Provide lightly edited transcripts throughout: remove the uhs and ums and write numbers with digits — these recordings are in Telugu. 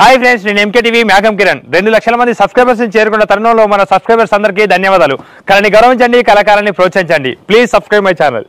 హాయ్ ఫ్రెండ్స్, నేను ఎంకేటీవీ మేఘం కిరణ్. 2 లక్షల మంది సబ్స్క్రైబర్స్ చేరుకున్న తరుణంలో మన సబ్స్క్రైబర్స్ అందరికీ ధన్యవాదాలు. కళని గౌరవించండి, కళాకారాన్ని ప్రోత్సహించండి. Please subscribe my channel.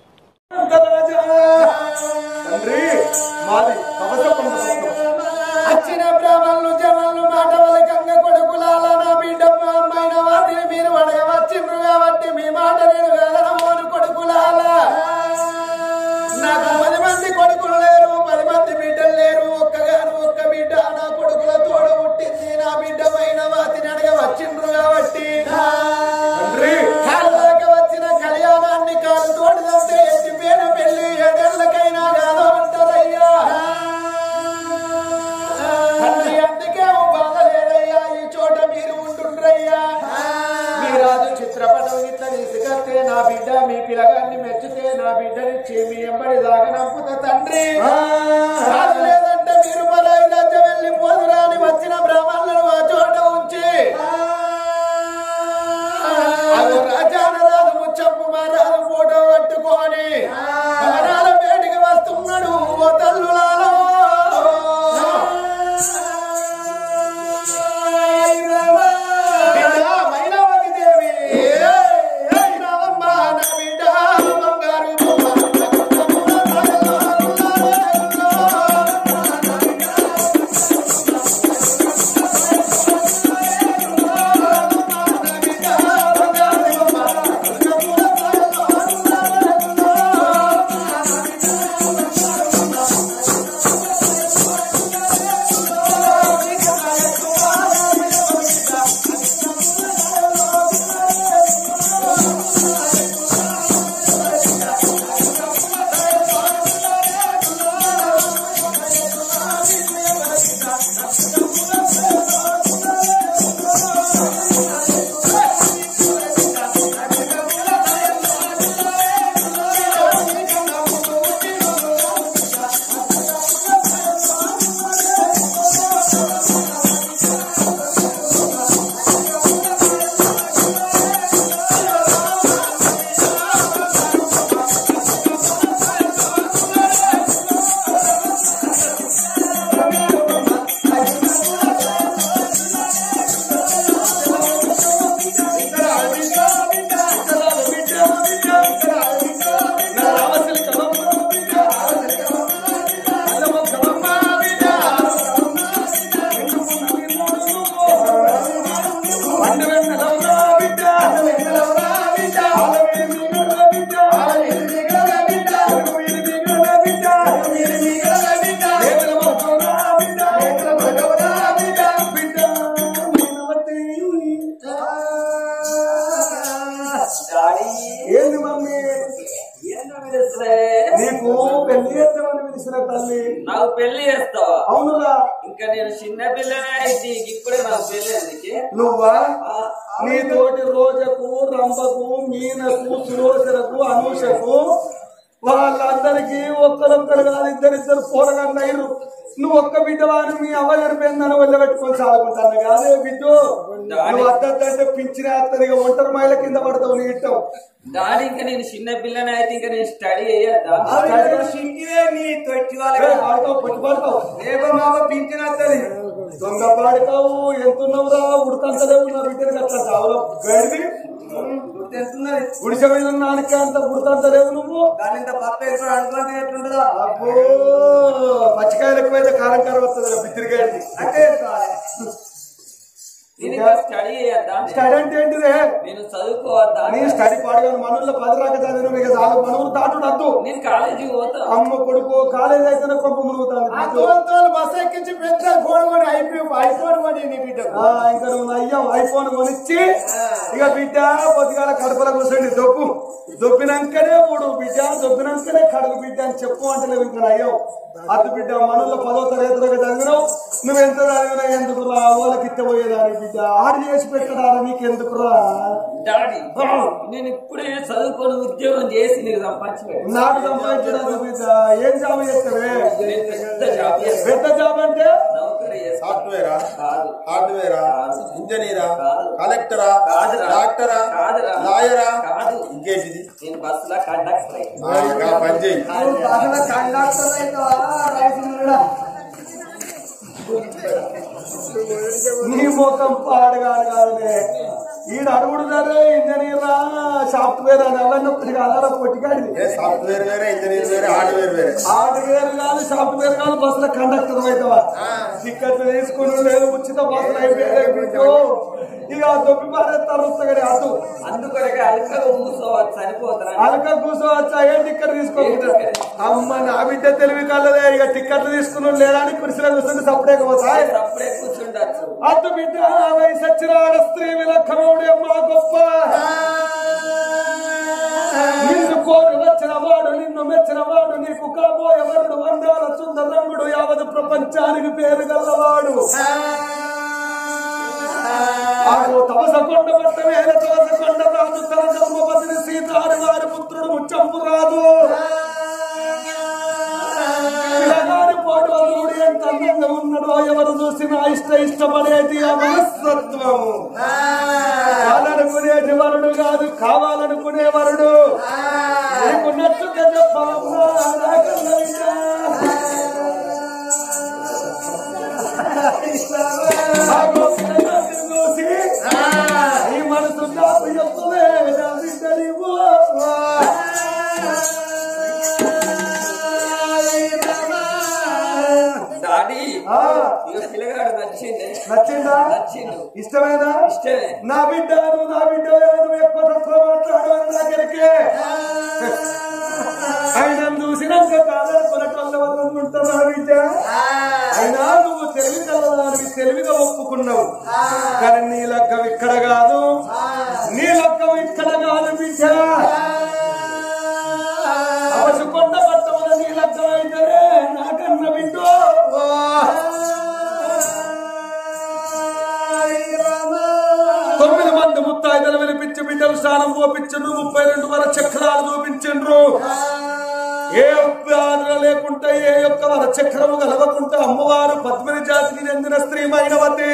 లేదంటే మీరు మరాయి రాజ్యం వెళ్ళి పోదురాని వచ్చిన బ్రాహ్మణులను ఆ చోట ఉంచి రాజానరాజు ముచ్చప్పు మహారాజు ఫోటో పట్టుకొని భవనాల వేడికి వస్తున్నాడు. ఓ తల్లులాలో మైనావతి దేవి రామమ్మ నా బిడ్డ బంగారు నీకు పెళ్లి చేస్తామని పిలిచిన తల్లి. నాకు పెళ్లి చేస్తావా? అవునురా. ఇంకా నేను చిన్న పిల్లనే అయితే ఇప్పుడే నాకు పెళ్లి ఎందుకే? నువ్వా నీ తోటి రోజకు, రంభకు, మీనకు, సులోచనకు, అనూషకు వాళ్ళందరికీ ఒక్కరొక్కరు కాదు ఇద్దరిద్దరు పోరగాళ్ళు అయ్యారు. నువ్వు ఒక్క బిడ్డవాడు మీ అవ్వ చనిపోయిందని వదిలిపెట్టుకొని సాగుకుంటాను కాదే బిడ్డు. నువ్వు అద్దంటే పింఛన వస్తుంది, ఇక ఒంటరి మైల కింద పడతావు నీ ఇట్టం. దాని ఇంకా నేను చిన్న పిల్లని అయితే ఇంకా నేను స్టడీ అయ్యద్దా? పట్టుబడతావు రేపో మామ పింఛన వస్తుంది. దొంగ పాడుతావు. ఎంతున్నావురా? ఉడతంతలేవు నా బిడ్డకి అట్లా చావులో గడిది గుడిసె మీద నాన్నకి అంత గుర్తంతలేవు నువ్వు. దాని పక్క అనుకుంటే ఎట్లుంటుందా? అబ్బో పచ్చికాయలు ఎక్కువైతే కారం కారం వస్తుంది బిద్దిరికాయకి. అంటే స్టడీ అయ్యద్దా? స్టడీ అంటే ఏంటిదే? నేను చదువుకోవద్దా? నీ స్టడీ పాడుగా మనూర్లో 10 రాక చదివిన మీకు చాలు. మనూరు దాటుడద్దు. నేను కాలేజీ పోతా. అమ్మ కొడుకు కాలేజ్ అయితేనే కొంప మునుగుతాను. బస్ ఎక్కించి పెద్ద ఫోన్ కొని ఐఫోన్ కొని నీ బిడ్డ. ఇంకా నువ్వు అయ్యావు ఐఫోన్ కొనిచ్చి ఇక బిడ్డ పొద్దుగాల కడపల కూర్చోండి దొబ్బినాకనే ఊడు బిడ్డ, దొబ్బినాకనే కడుగు బిడ్డ అని చెప్పు అంటలేవు. ఇంకా అయ్యావు అద్దు బిడ్డ. మనలో 10వ తరగతిలోకి చదివినావు. నువ్వు ఎంత చదివినా ఎందుకురా? వాళ్ళకి ఇట్టబోయేదాన్ని బిడ్డ. ఆడు చేసి పెట్టడారా నీకెందుకురా? డాడీ నేను ఇప్పుడే చదువుకొని ఉద్యోగం చేసి నీకు సంపాదించి నాకు సంపాదించడానికి బిడ్డ. ఏం జాబ్ చేస్తావే? పెద్ద జాబ్ అంటే సాఫ్ట్వేరా, హార్డ్వేరా, ఇంజనీరా, కలెక్టరా, డాక్టరా, లాయరా, ఇంకేంటిది? నేను బస్సులో కండక్టర్ పని చేయి. కండక్టర్ అయితే నీ ముఖం పాడగాను కాదులే ఈడ అడుగుడు సరే ఇంజనీర్ సాఫ్ట్వేర్ అని అవన్నీ కాదా పొట్టికాడి సాఫ్ట్వేర్ వేరే ఇంజనీర్ వేరే హార్డ్వేర్ వేరే హార్డ్వేర్ కాదు సాఫ్ట్వేర్ కాదు బస్సులో కండక్టర్ అవుతావా టికెట్లు తీసుకుని లేదు ఉచిత బస్సులు అయిపోయాయి ఇక దొప్పి పారేస్తారు వస్తాగడి అటు అందుకొరకే అలకగా కూర్చోవచ్చు సరిపోతారా అలక కూర్చోవచ్చా ఏ టికెట్ తీసుకోవచ్చు అమ్మ నా బిడ్డ తెలివి కలదే ఇక టికెట్లు తీసుకుని లేదా అని కుర్చీలో కూర్చుంటే సపరేట్ పోతాయి సపరేట్ కూర్చుండొచ్చు అటు బిడ్డ వయసు వచ్చిన స్త్రీ విలక్షణుడు అమ్మా గొప్ప నిన్ను కోరి వచ్చిన వాడు నిన్ను మెచ్చిన వాడు నీకు కాబోయే వరుడు వందాల సుందరంగుడు యావత్ ప్రపంచానికి పేరు గల్లవాడు తపస కొండ పట్ట వేల తపస కొండ రాజు తన ధర్మపతిని సీతాడి వారి పుత్రుడు ముచ్చంపు రాదు పిల్లగారి పోటు అల్లుడు ఎంత అందంగా ఉన్నాడో ఎవరు చూసినా ఇష్టపడేది ఆ మనస్తత్వము కావాలనుకునేటి వరుడు కాదు కావాలనుకునే వరుడు నీకు నచ్చుగా చెప్పాలమ్మా చూసి ఈ మనసు నాకు చెప్తలే డాడీ పిల్లగాడు నచ్చిందా ఇష్టమేనా ఇష్టమే నా బిడ్డ ఎక్కువ తక్కువ మాట్లాడమని దగ్గరికి ఆయన చూసినాక కాదనుకున్నట్టు వల్ల ఉంటుందా బిడ్డ అయినా నువ్వు తెలివి కలదానివి తెలివిగా ఒప్పుకున్నావు కానీ నీ లక్కం ఇక్కడ కాదు నీ లక్కం ఇక్కడ కాదు బిడ్డ అవసి కొండ పట్టమని నీ లక్కం అయితేనే నాకన్న బిడ్డ 9 మంది ముత్తాయిదలు వినిపించి బిడ్డలు స్నానం పోపించండ్రు 32 వర చక్రాలు చూపించండ్రు ఏ ఒక్క లేకుంటే ఏ యొక్క వర చక్రము గలవకుంటే అమ్మవారు పద్మిని జాతికి చెందిన స్త్రీ మైనవతి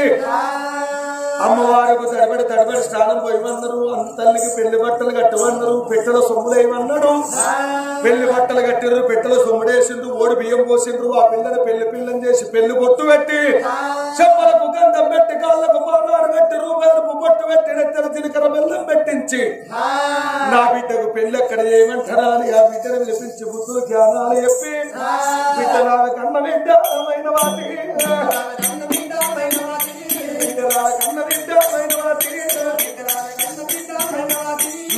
అమ్మవారికి తడబడి స్నానం పోయమన్నారు తల్లికి పెళ్లి బట్టలు కట్టమన్నారు పెట్టెల సొమ్ములేమన్నాడు పెళ్లి బట్టలు కట్టిర్రు పెట్టెల సొమ్ముడేసిండ్రు ఓడి బియ్యం పోసిండ్రు ఆ పిల్లని పెళ్లి చేసి పెళ్లి బొట్టు పెట్టి చెప్పలకు గంధం పెట్టి కాళ్ళకు పానాడు పెట్టి రూపాయలకు బొట్టు పెట్టి నెత్తల జీలకర్ర బెల్లం పెట్టించి నా బిడ్డకు పెళ్లి ఎక్కడ చేయమంటారా అని ఆ బిడ్డను పిలిపించి బుద్ధులు జ్ఞానాలు చెప్పి బిడ్డలాల కన్న బిడ్డమైన వాటి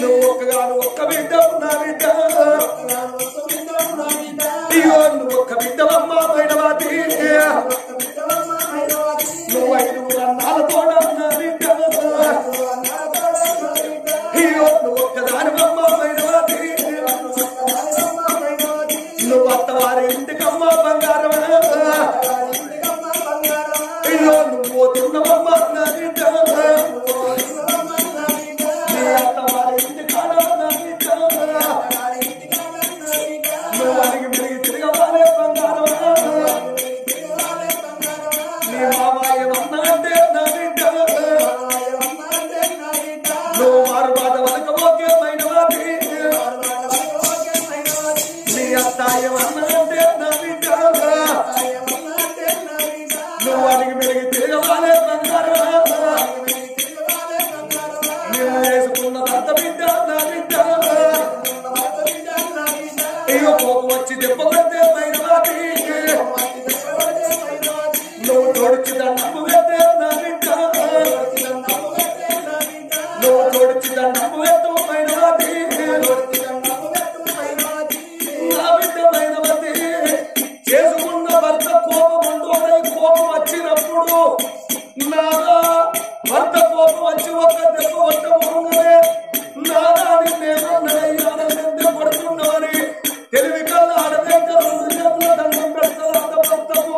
నువ్వు ఒక్క బిడ్డ నా బిడ్డ అయ్యో నువ్వు ఒక్క బిడ్డవమ్మా మైనవాటి నువ్వు 5 అన్నాలతో నా బిడ్డ అయ్యో నువ్వు ఒక్కదానివమ్మా మైనవాటి నువ్వు అత్తవారి ఇంటికమ్మా బంగారం అయ్యో నువ్వు పోతున్నవమ్మా నా బిడ్డ నీ అత్తవారి ఇంటికాడ నా బిడ్డ నువ్వు అడిగి మెరిగి తిరగవాలే బంగారం నీ మామాయ వన్నాంటే నా బిడ్డ నువ్వు మారు బాధ వలకపోకే మైనవాటి నీ అత్తాయ వన్నాంటే నా బిడ్డ నువ్వు అడిగి మెరిగి తిరగవాలే బంగారం నువ్వు వేసుకున్న భర్త బిడ్డ నా బిడ్డ అయ్యో కోపం వచ్చి దెబ్బ కొడితే మైనవాటి నువ్వు తోడిచి దండము పెట్టే నా బిడ్డ నువ్వు తోడిచి దండము పెట్టు మైనవాటి నా బిడ్డ మైనవతి చేసుకున్న భర్త కోపం ఉండోడై కోపం వచ్చినప్పుడు నాదా భర్త కోపం వచ్చి ఒక్క దెబ్బ కొట్టబోగానే నాదా నిన్నేమన్నా పడుతున్నావని తెలివి కల్లా ఆడవేంక 2 చేతుల దండం పెడతారు భర్తకు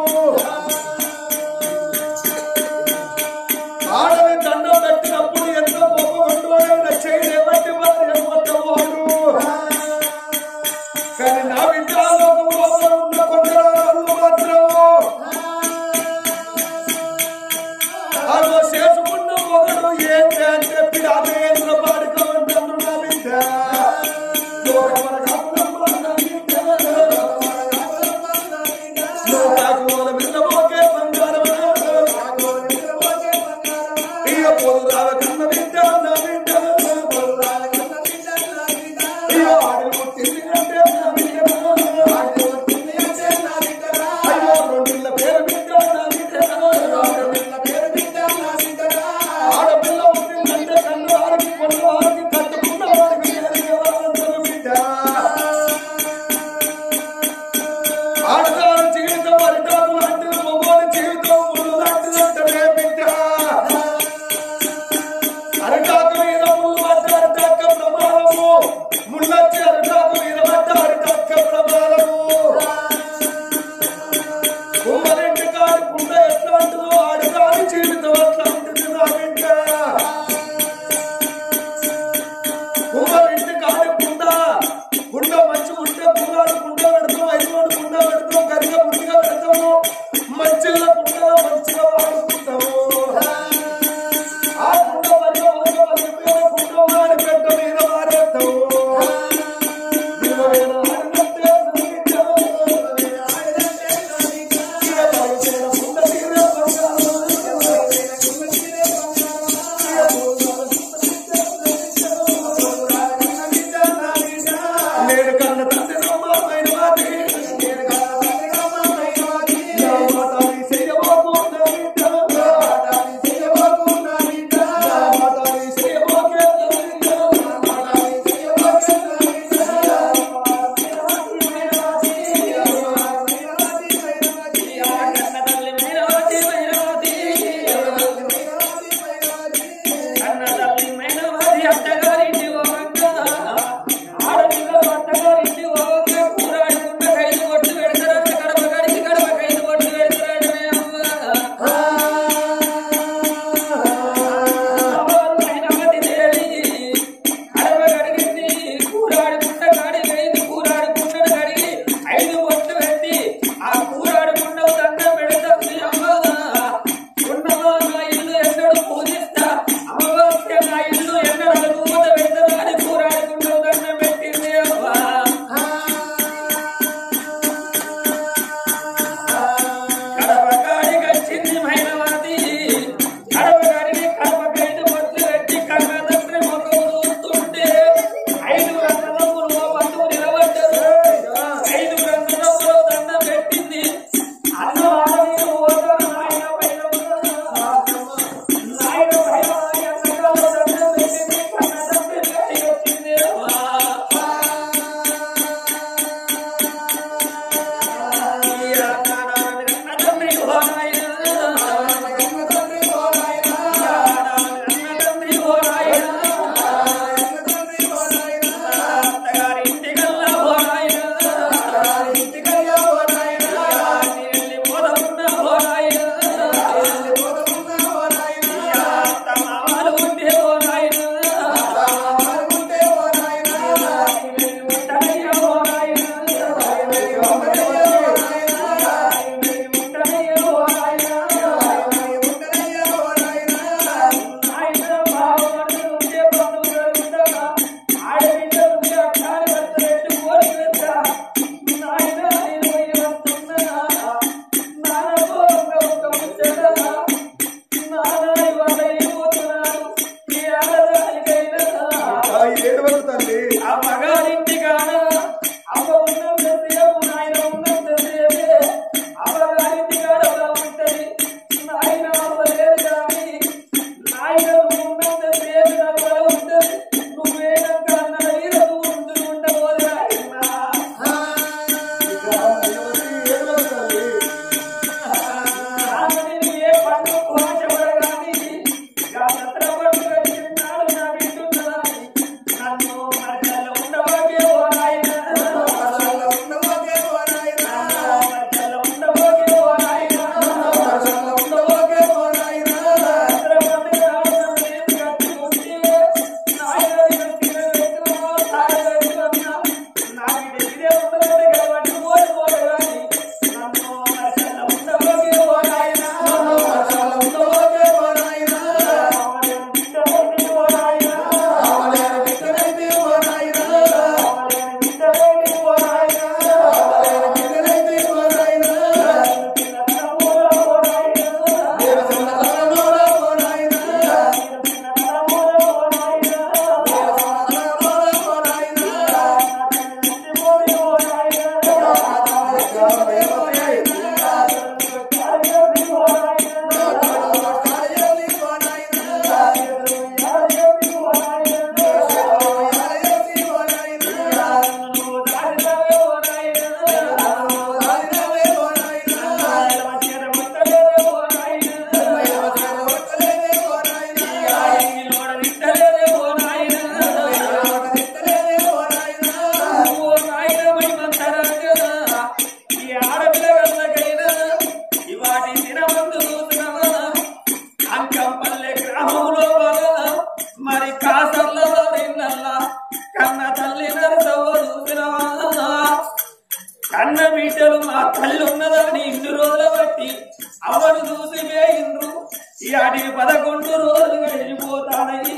యాటి 11 రోజులు గడిచిపోతానని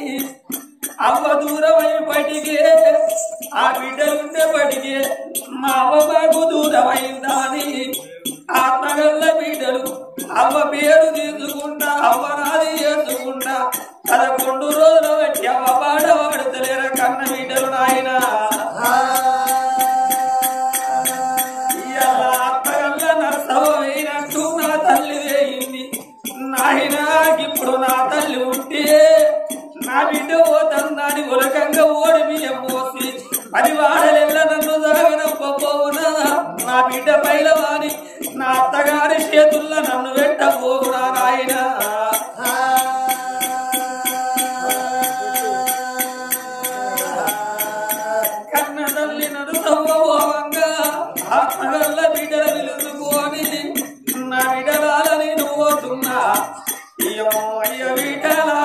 అవ్వ దూరం అయిపటికే ఆ బిడ్డలుండేపటికే మా అవ్వ మాకు దూరం అయిందని ఆత్మగల్ల బిడ్డలు అవ్వ పేరు తీసుకుంటా అవ్వ నాది చేసుకుంటా 11 రోజులు బట్టి అవ్వ పాట పడతలేర కన్న బిడ్డలు నాయన ఇవాళ ఆత్మగల్ల నరసవైనట్టు నా తల్లి వేయింది నాయన ఇప్పుడు నా తల్లి ఉంటే నా బిడ్డ పోతందాని ఉలకంగా ఓడి బియ్యం పోసి 10 వాడలెల్ల నన్ను సాగనవ్వబోవునా నా బిడ్డ పైలవాని నా అత్తగారి చేతుల్లో నన్ను పెట్టబోవునా నాయన కన్న తల్లి నడుసవ్వబోవంగా ఆత్మగల్ల బిడ్డల నిలుచుకొని నా బిడ్డలాల నేను పోతున్నా అయ్య బిడ్డలా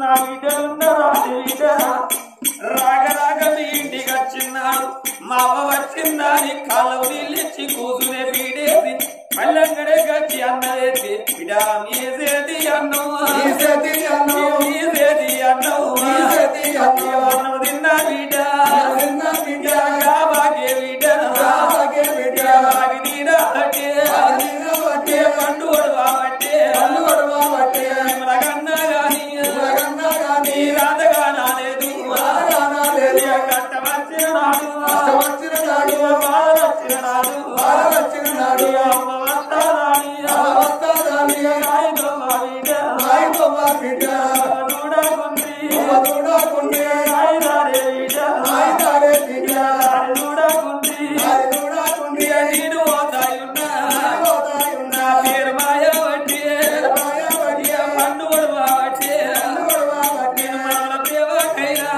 నా బిడ్డలున్న రాగరాగ మీ ఇంటికి వచ్చిన్నాడు మా అవ్వ వచ్చిందాని కాలం నీళ్ళిచ్చి కూతునే పీడేసి మళ్ళంగడే గచ్చి అన్నదేసి బిడా మీసేది అన్నవు అన్నం తిన్నా బిడ్డ బాగే బిడ్డ బాగి నీడా బట్టే పండు కొడవాబట్టే మనకన్నా గాని రాధగా నాలేదు కట్ట వచ్చిన నాడు బాధ వచ్చిన నాడు అమ్మ వస్తాదాని బిడ్డ చూడకుంది చూడకుంది నేను పోతాయున్నా పేరు మాయ బట్టి పండు కొడవాబట్టే మన ప్రేమకైనా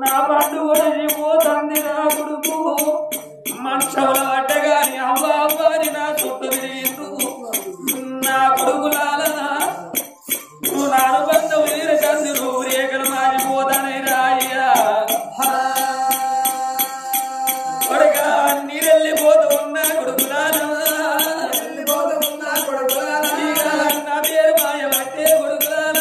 నా పండు పోతుంది నా కొడుకు మంచంలో పడ్డగాని అవ్వ అవ్వని నా చుట్టూ తిరిగిండు నా కొడుకులాల నువ్వు నా అనుబంధం నీరకంది నువ్వు రేఖలు మారిపోతానే రాయ్యా కొడుక నీరెళ్ళిపోతూ ఉన్నా కొడుకులాల నా పేరు మాయ పట్టే కొడుకులాల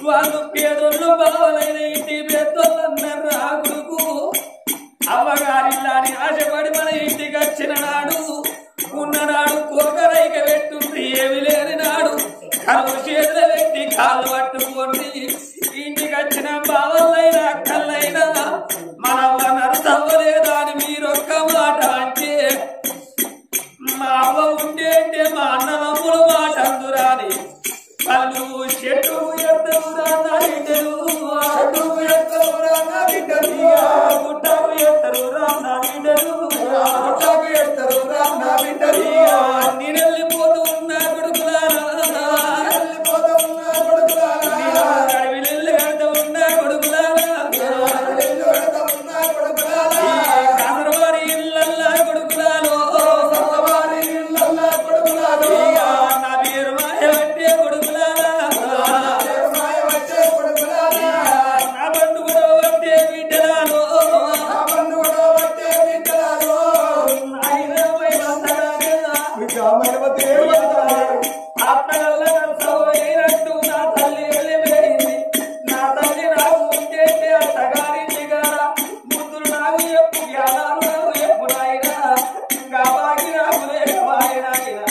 వాళ్ళు పేదోళ్ళు బావలైన ఇంటి పెద్దోళ్ళన్నారు రాగుడుకు అవ్వగారిల్లాని ఆశపడి మన ఇంటికి వచ్చిన నాడు ఉన్ననాడు కోకరైక పెట్టుంది ఏమి లేని నాడు కలుపు చేతుల పెట్టి కాళ్ళు పట్టుకోండి ఇంటికి వచ్చిన బావలైనా అక్కలైనా మనవ్వ నరసవ్వలేదా అని మీరొక్క మాట అంటే మా అవ్వ ఉండే అంటే మా అన్నదమ్ముల మాట అందురాని వాళ్ళు చెట్టు ఎత్తురా మైనవతి ఆత్మగల్లనట్టు నా తల్లి వెళ్ళిపోయింది. నా తల్లి నాకు ముంచేస్తే అత్తగారి దిగాల ముందులు నాకు ఎప్పు జ్ఞానాలు నాకు ఎప్పు నాయనా ఇంకా బాగి నాకు లేక బాగి నాయనా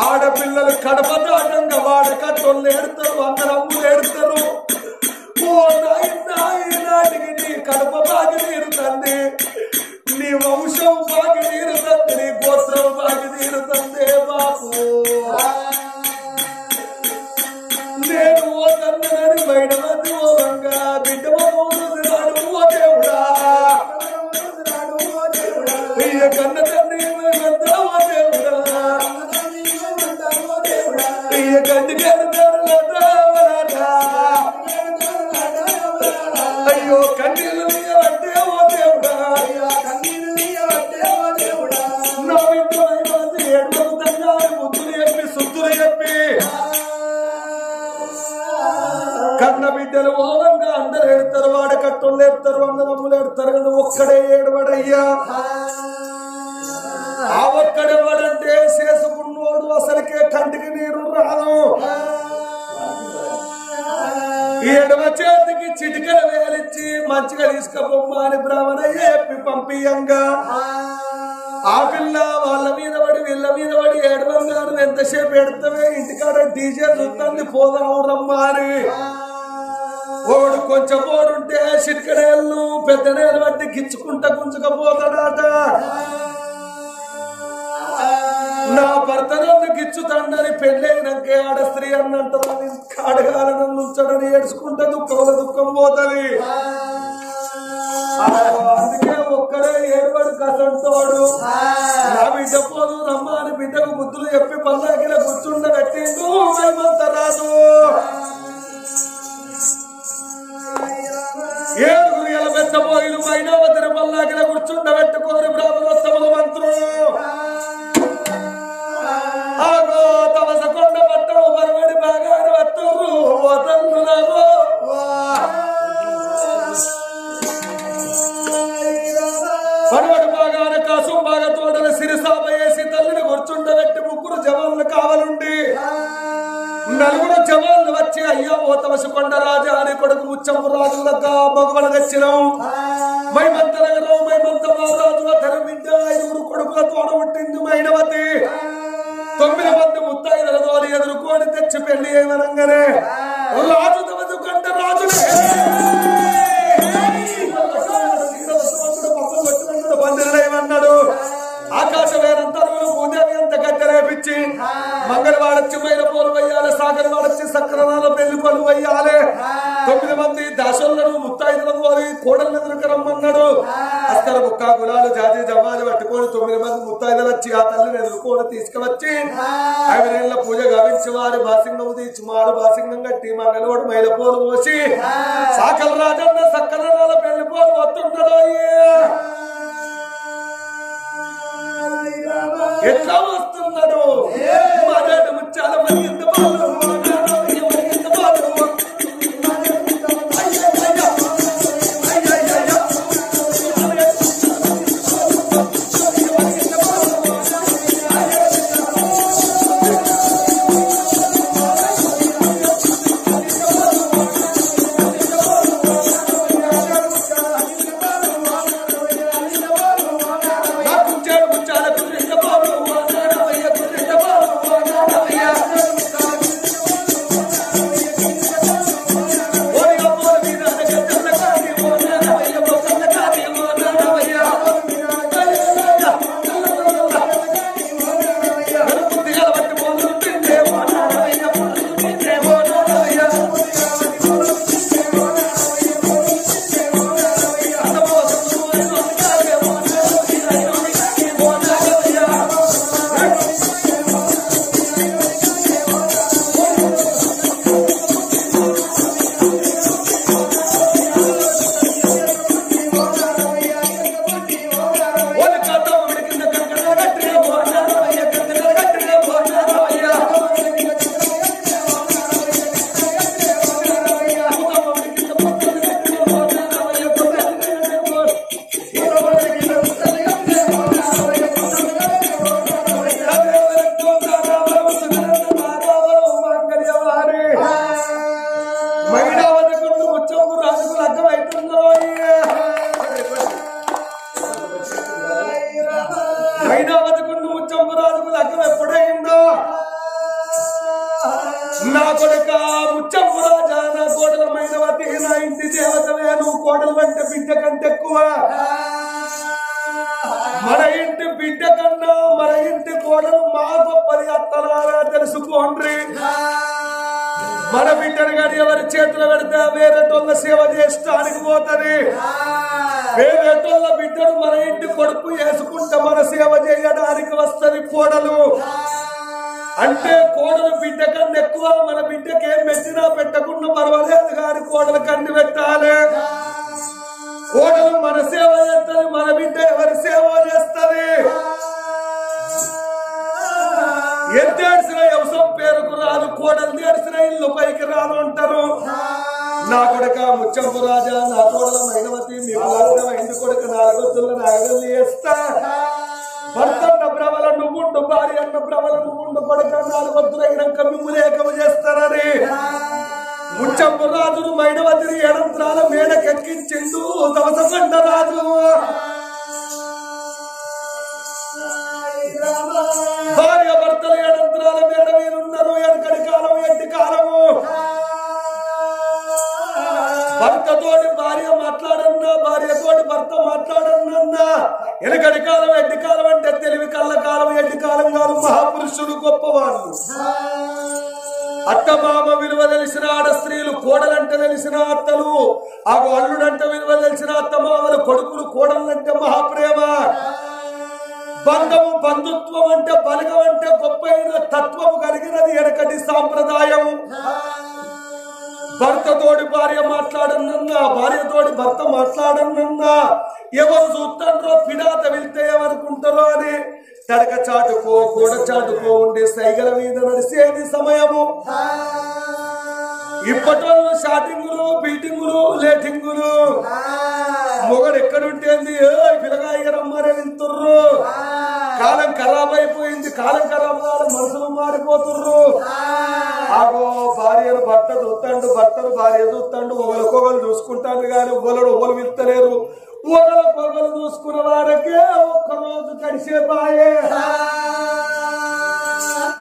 ఆడపిల్లలు కడప దాటంగా వాడకట్టోళ్ళు ఏడుతారు, అందరమ్ములు ఏడుతారు. ఓ నాటికి నీ కడప బాగి తీరుతుంది, నీ వంశం బాగి తీరుతుంది, నీ గోత్రం బాగి తీరుతుంది బాబు. నేను ఓ తన్నని బయట మధ్య ఓరంగా బిడ్డ రాడు ఓ దేవుడా కన్న తండ్రి ఓ దేవుడా అయ్యో కన్నీళ్ళు అంటే ఓ దేవుడా నా బిడ్డ ఏడుపు తండ్రి ముద్దులు చెప్పి సుద్దులు చెప్పి కన్న బిడ్డలు ఓవంగా అందరు ఏడుతారు, వాడకట్టోళ్ళు ఏడుతారు, అన్నదమ్ములు ఏడుతారు కదా ఒక్కడే ఏడవడయ్యా. ఆ ఒక్కడెవడంటే చేసుకున్నోడు అసలుకే కంటికి నీరు రాదు. ఏడవ చేతికి చిటికలు వేలిచ్చి మంచిగా తీసుకపోమ్మా అని బ్రాహ్మణయ్య చెప్పి పంపియంగా ఆ పిల్ల వాళ్ళ మీద పడి వీళ్ళ మీద పడి ఏడవంగాను ఎంతసేపు ఎడతావే ఇంటికాడ డీజే చూస్తుంది పోదాం రమ్మా అని. ఓడు కొంచెం ఓడుంటే చిటికడేళ్ళు పెద్ద నేలు బట్టి గిచ్చుకుంటా గుంజుకపోతాడట. నా భర్త నన్ను గిచ్చుతాడని పెళ్ళైనాకే ఆడ స్త్రీ అన్నంటని కాడగాలను ఉంచడని ఏడ్చుకుంటే దుఃఖంలో దుఃఖం పోతుంది. అందుకే ఒక్కడే ఏడువాడు కసంటోడు. నా బిడ్డ పోదు రమ్మ అని బిడ్డకు బుద్ధులు చెప్పి పల్లాకిల కూర్చుండబెట్టిండు మేమంత రాదు. ఏడుగురు ఎలా పెట్టబోయిలు మైనావతిని పల్లాకిల కూర్చుండబెట్టుకోని బ్రాహ్మణోత్తముల మంత్రులు ఆగో తమసకొండ పట్టం మరవడి బాగారు వత్తురు వదల్లు నాగో మరవడి బాగాన కాసం బాగా తోటల సిరిసాప వేసి తల్లిని కూర్చుండబెట్టి ముగ్గురు జవాన్లు కావాలండి. నలుగురు జవాన్లు వచ్చి అయ్యా ఓ తమసకొండ రాజా అని కొడుకు ముచ్చమ్మ రాజులగా మగవలు తెచ్చినాం. మైమంత నగరం మైమంత మహారాజుల తరం బిడ్డ ఐదుగురు కొడుకుల తోడ పుట్టింది మైనవతి. 9 మంది ముత్తైదుల తోలి ఎదుర్కొని తెచ్చి పెళ్లి ఏమనగానే రాజు తమసకొండ రాజులే బందిరలేమన్నాడు. ఆకాశమేనంతరువులు భూదేవి అంత గద్దెరేపించి మంగళవాడొచ్చి మైల పోలు వయ్యాలి, సాగరవాడొచ్చి సక్రమాల పెళ్లి పలు వయ్యాలి. 9 మంది దాసోళ్ళను ముత్తైదుల పోలి కోడలు ఎదురుకరమ్మన్నాడు. అస్తర ముక్క గులాలు జాతి జమాలు పట్టుకొని 9 మంది ముత్తైదులు వచ్చి ఆ తల్లిని ఎదుర్కొని తీసుకువచ్చి 5 నెలల పూజ గావించి వారి బాసింగం తీర్చి మారు బాసింగం కట్టి మంగళవాడు మైల పోలు పోసి సాకల రాజన్న సక్కరాల పెళ్లి పోలు వస్తుంటాడు. ఎట్లా వస్తున్నాడు మాట్లాడు ముచ్చాల మరి ఎంత బాగా నా కొడుక ముచ్చంపు రాజా నా కోడల మైనవతి నా ఇంటి దేవతవే నువ్వు కోడలు అంటే బిడ్డ కంటే ఎక్కువ మన ఇంటి బిడ్డ కన్నా మన ఇంటి కోడలు మా గొప్పది అత్తలారా తెలుసుకోండి మన బిడ్డను కానీ ఎవరి చేతులు పెడితే వేరేటోళ్ళ సేవ చేస్తానికి పోతుంది వేరేటోళ్ళ బిడ్డను మన ఇంటి కొడుకు వేసుకుంటే మన సేవ చేయడానికి వస్తుంది కోడలు అంటే కోడలు బిడ్డ కన్నా ఎక్కువ మన బిడ్డకేం మెచ్చినా పెట్టకుండా పర్వాలేదు కానీ కోడలు కన్ను పెట్టాలి కోడలు మన సేవ చేస్తుంది మన బిడ్డ ఎవరి సేవ చేస్తుంది ఎంతేడ్చిన వ్యవసాయం పేరుకు రాదు కోడలు తేడ్చిన ఇల్లు పైకి రాదు అంటారు నా కొడుక ముచ్చంపు రాజా నా కోడల మైనవతి మీకు లగ్నమైంది కొడుక నాలుగొద్దుల నాగలు వేస్తా భర్త అన్న భ్రమల నువ్వుండు భార్య అన్న భ్రమల నువ్వుండు కొడుక నాలుగొద్దులైనాక మిమ్ములు ఏకము చేస్తారని ముచ్చంపు రాజును మైనవతిని ఎడంత్రాల మేడకెక్కించిండు దవసగండ రాజు భార్య భర్తలు ఎడంత్రాల మేడ మీరున్నారు ఎనకడి కాలం ఎట్టి కాలము భర్తతోటి భార్య మాట్లాడన్నా భార్యతోటి భర్త మాట్లాడన్నా ఎనకడి కాలం ఎట్టి కాలం అంటే తెలివి కళ్ళ కాలం ఎట్టి కాలం కాదు మహాపురుషుడు గొప్పవాళ్ళు అత్త మామ విలువ తెలిసిన ఆడ స్త్రీలు కోడలంటే తెలిసిన అత్తలు ఆ అల్లుడంటే విలువ తెలిసిన అత్త మామలు కొడుకులు కోడలంటే మహాప్రేమ బంధము బంధుత్వం అంటే బలగం అంటే గొప్పైన తత్వము కలిగినది ఎనకటి సాంప్రదాయం భర్తతోటి భార్య మాట్లాడనన్నా భార్యతోటి భర్త మాట్లాడనన్నా ఎవరు చూస్తారో పిడాత వెళ్తే ఎవరుకుంటారో అని తడక చాటుకో గోడ చాటుకో ఉండే సైగల మీద నడిచేది సమయము ఇప్పటోళ్ళు షాటింగులు బీటింగులు లేటింగులు మొగడు ఎక్కడుంటేంది పిల్లగాయ రమ్మరే వెళ్తుర్రు కాలం ఖరాబ్ అయిపోయింది కాలం ఖరాబ్ కాదు మనుషులు మారిపోతుర్రు ఆగో భార్యను భర్త చూస్తాడు భర్తను భార్య చూస్తాడు ఒకరికొకరు చూసుకుంటాడు కానీ ఒకరు ఒకరు వెళ్తలేరు ఒకరు పొగలు చూసుకున్న వారికే ఒక్కరోజు కడిసే బాయే